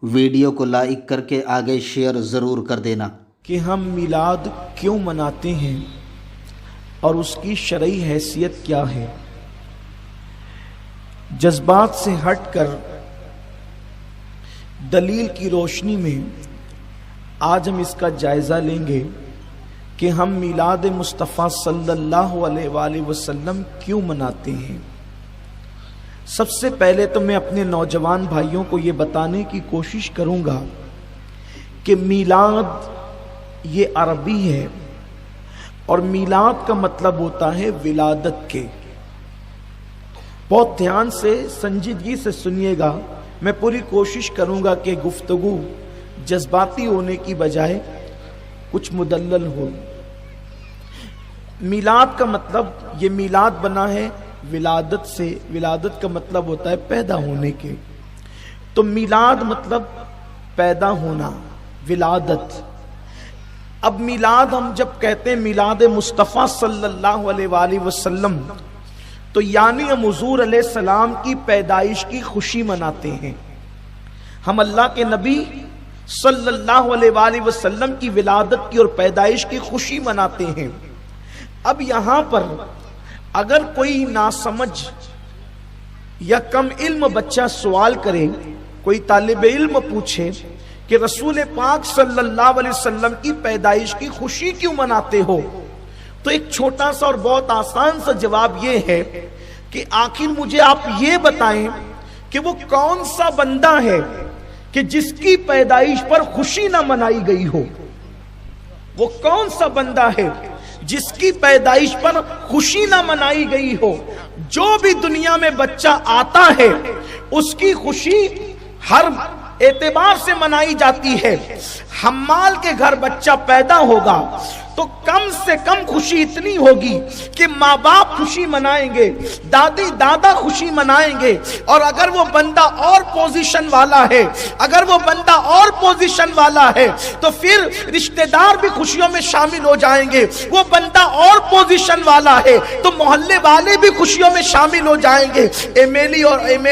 Video کو like کر کے آگے شیئر ضرور کر دینا کہ ہم میلاد کیوں مناتے ہیں اور اس کی شرعی حیثیت کیا ہے۔ جذبات سے ہٹ کر دلیل کی روشنی میں آج ہم اس کا جائزہ لیں گے کہ ہم میلاد مصطفیٰ صلی اللہ علیہ وآلہ وسلم کیوں مناتے ہیں۔ سب سے پہلے تو میں اپنے نوجوان بھائیوں کو یہ بتانے کی کوشش کروں گا کہ میلاد یہ عربی ہے اور میلاد کا مطلب ہوتا ہے ولادت کے۔ بہت دھیان سے سنجیدگی سے سنیے گا، میں پوری کوشش کروں گا کہ گفتگو جذباتی ہونے کی بجائے کچھ مدلل ہو۔ میلاد کا مطلب، یہ میلاد بنا ہے ولادت سے، ولادت کا مطلب ہوتا ہے پیدا ہونے کے، تو میلاد مطلب پیدا ہونا، ولادت۔ اب میلاد ہم جب کہتے ہیں میلاد مصطفیٰ صلی اللہ علیہ وآلہ وسلم، تو یعنی ہم حضور علیہ السلام کی پیدائش کی خوشی مناتے ہیں۔ ہم اللہ کے نبی صلی اللہ علیہ وآلہ وسلم کی ولادت کی اور پیدائش کی خوشی مناتے ہیں۔ اب یہاں پر اگر کوئی ناسمجھ یا کم علم بچہ سوال کرے، کوئی طالب علم پوچھے کہ رسول پاک صلی اللہ علیہ وسلم کی پیدائش کی خوشی کیوں مناتے ہو، تو ایک چھوٹا سا اور بہت آسان سا جواب یہ ہے کہ آخر مجھے آپ یہ بتائیں کہ وہ کون سا بندہ ہے کہ جس کی پیدائش پر خوشی نہ منائی گئی ہو۔ وہ کون سا بندہ ہے جس کی پیدائش پر خوشی نہ منائی گئی ہو؟ جو بھی دنیا میں بچہ آتا ہے اس کی خوشی ہر اعتبار سے منائی جاتی ہے۔ حمال کے گھر بچہ پیدا ہوگا تو کم سے کم خوشی اتنی ہوگی کہ ماں باپ خوشی منائیں گے، دادی دادا خوشی منائیں گے، اور اگر وہ بندہ اور پوزیشن والا ہے، اگر وہ بندہ اور پوزیشن والا ہے تو پھر رشتہ دار بھی خوشیوں میں شامل ہو جائیں گے۔ وہ بندہ اور پوزیشن والا ہے تو محلے والے بھی خوشیوں میں شامل ہو جائیں گے۔ ایم ایل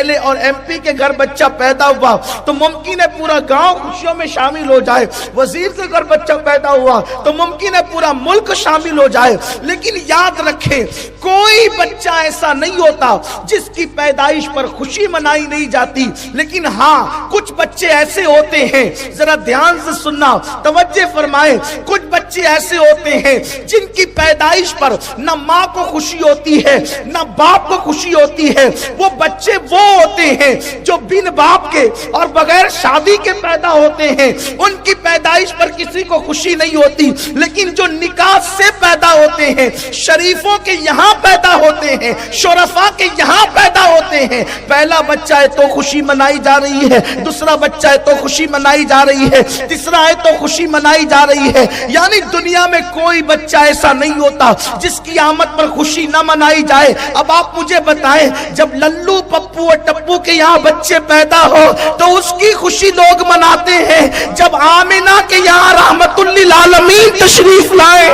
اے اور ایم پی کے گھر بچہ پیدا ہوا تو ممکن ہے پورا گاؤں خوشیوں میں شامل ہو جائے، وزیر کے گھر بچہ پیدا ہوا تو ممکن ہے پورا ملک شامل ہو جائے۔ لیکن یاد رکھیں، کوئی بچہ ایسا نہیں ہوتا جس کی پیدائش پر خوشی منائی نہیں جاتی۔ لیکن ہاں، کچھ بچے ایسے ہوتے ہیں، ذرا دھیان سے سننا، توجہ فرمائیں، کچھ بچے ایسے ہوتے ہیں جن کی پیدائش پر نہ ماں کو خوشی ہوتی ہے نہ باپ کو خوشی ہوتی ہے۔ وہ بچے وہ ہوتے ہیں جو بن باپ کے اور بغیر شادی کے پیدا ہوتے ہیں، ان کی پیدائش پر کسی کو خوشی نہیں ہوتی۔ لیکن جو نکاح سے پیدا ہوتے ہیں، شریفوں کے یہاں پیدا ہوتے ہیں، شرفاء کے یہاں پیدا ہوتے ہیں، پہلا بچہ ہے تو خوشی منائی جا رہی ہے، دوسرا بچہ ہے تو خوشی منائی جا رہی ہے، تیسرا ہے تو خوشی منائی جا رہی ہے۔ یعنی دنیا میں کوئی بچہ ایسا نہیں ہوتا جس کی آمد پر خوشی نہ منائی جائے۔ اب آپ مجھے بتائیں، جب للو پپو اور ٹپو کے یہاں بچے پیدا ہو تو اس کی خوشی لوگ مناتے ہیں، جب آمنہ کے یہاں رحمت للعالمین تشریف لائے،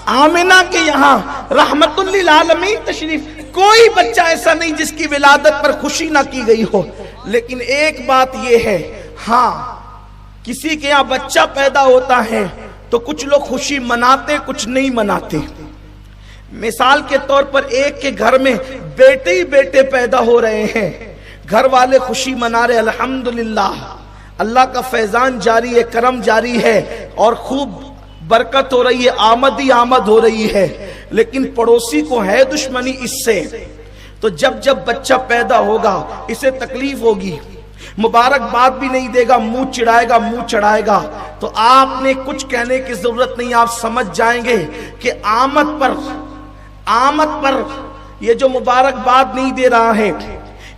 آمنہ کے یہاں رحمت للعالمین تشریف، کوئی بچہ ایسا نہیں جس کی ولادت پر خوشی نہ کی گئی ہو۔ لیکن ایک بات یہ ہے، ہاں کسی کے یہاں بچہ پیدا ہوتا ہے تو کچھ لوگ خوشی مناتے، کچھ نہیں مناتے۔ مثال کے طور پر ایک کے گھر میں بیٹے ہی بیٹے پیدا ہو رہے ہیں، گھر والے خوشی منا رہے، الحمدللہ اللہ کا فیضان جاری ہے، کرم جاری ہے اور خوب برکت ہو رہی ہے، آمد ہی آمد ہو رہی ہے۔ لیکن پڑوسی کو ہے دشمنی اس سے، تو جب بچہ پیدا ہوگا اسے تکلیف ہوگی، مبارکباد بھی نہیں دے گا، منہ چڑھائے گا، منہ چڑھائے گا۔ تو آپ نے کچھ کہنے کی ضرورت نہیں، آپ سمجھ جائیں گے کہ آمد پر یہ جو مبارکباد نہیں دے رہا ہے،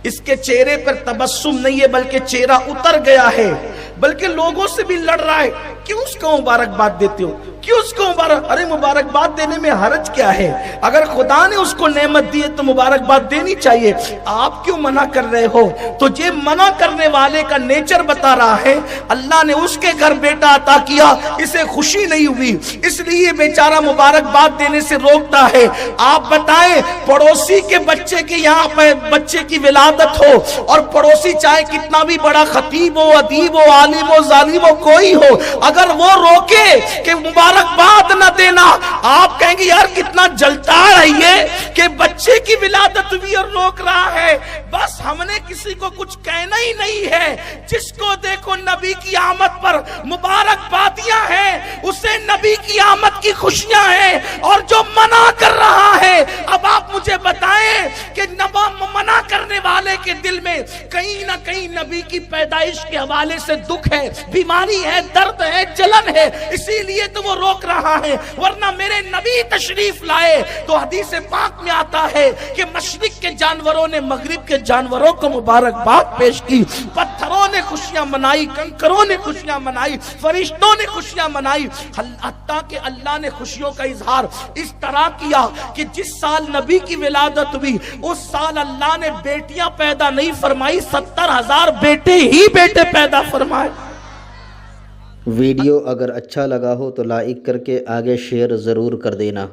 اس کے چہرے پر تبسم نہیں ہے بلکہ چہرہ اتر گیا ہے۔ بلکہ لوگوں سے بھی لڑ رہا ہے، کیوں اس کو مبارکباد دیتے ہو؟ کیوں اس کو ارے مبارکباد دینے میں حرج کیا ہے؟ اگر خدا نے اس کو نعمت دی ہے تو مبارکباد دینی چاہیے، آپ کیوں منع کر رہے ہو؟ تو یہ منع کرنے والے کا نیچر بتا رہا ہے، اللہ نے اس کے گھر بیٹا عطا کیا، اسے خوشی نہیں ہوئی، اس لیے بیچارہ مبارکباد دینے سے روکتا ہے۔ آپ بتائیں، پڑوسی کے بچے کے یہاں پہ بچے کی ولادت ہو، اور پڑوسی چاہے کتنا بھی بڑا خطیب ہو، ادیب ہو، عالم ہو، ظالم ہو، کوئی ہو، اگر وہ روکے کہ مبارکباد نہ دینا، آپ کہیں گے یار کتنا جلتا ہے یہ کہ بچے کی ولادت بھی اور روک رہا ہے۔ بس ہم نے کسی کو کچھ کہنا ہی نہیں ہے، جس کو دیکھو نبی کی آمد پر مبارکبادیاں ہیں، اسے نبی کی آمد کی خوشیاں ہیں، اور جو منع کر رہا ہے، اب آپ مجھے بتائیں کہ منع کرنے والے کے دل میں کہیں نہ کہیں نبی کی پیدائش کے حوالے سے دکھ ہے، بیماری ہے، درد ہے، جلن ہے، اسی لیے تو وہ روک رہا ہے۔ ورنہ میرے نبی تشریف لائے تو حدیث پاک میں آتا ہے کہ مشرق کے جانوروں نے مغرب کے جانوروں کو مبارکباد پیش کی، پتھروں نے خوشیاں منائی، کنکروں نے خوشیاں منائی، فرشتوں نے خوشیاں منائی، حتیٰ کہ اللہ نے خوشیوں کا اظہار اس طرح کیا کہ جس سال نبی کی ولادت ہوئی اس سال اللہ نے بیٹیاں پیدا نہیں فرمائی، 70,000 بیٹے ہی بیٹے پیدا فرمائے۔ ویڈیو اگر اچھا لگا ہو تو لائک کر کے آگے شیئر ضرور کر دینا۔